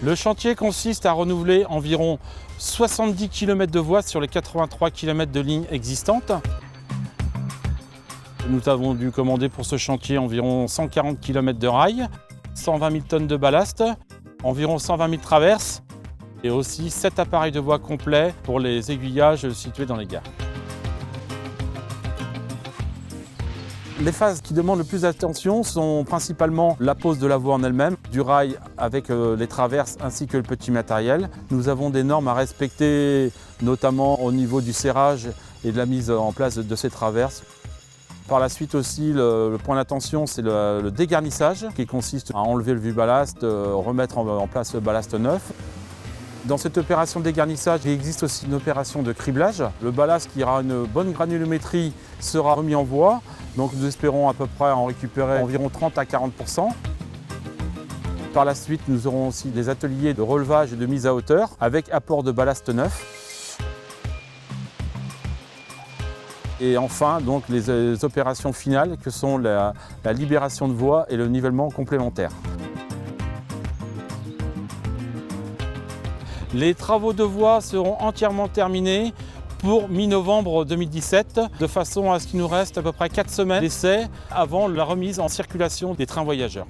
Le chantier consiste à renouveler environ 70 km de voies sur les 83 km de lignes existantes. Nous avons dû commander pour ce chantier environ 140 km de rails, 120 000 tonnes de ballast, environ 120 000 traverses et aussi 7 appareils de voie complets pour les aiguillages situés dans les gares. Les phases qui demandent le plus d'attention sont principalement la pose de la voie en elle-même, du rail avec les traverses ainsi que le petit matériel. Nous avons des normes à respecter, notamment au niveau du serrage et de la mise en place de ces traverses. Par la suite aussi, le point d'attention, c'est le dégarnissage qui consiste à enlever le vieux ballast, remettre en place le ballast neuf. Dans cette opération de dégarnissage, il existe aussi une opération de criblage. Le ballast qui aura une bonne granulométrie sera remis en voie. Donc nous espérons à peu près en récupérer environ 30 à 40%. Par la suite, nous aurons aussi des ateliers de relevage et de mise à hauteur avec apport de ballast neuf. Et enfin, donc, les opérations finales que sont la libération de voie et le nivellement complémentaire. Les travaux de voie seront entièrement terminés pour mi-novembre 2017, de façon à ce qu'il nous reste à peu près 4 semaines d'essai avant la remise en circulation des trains voyageurs.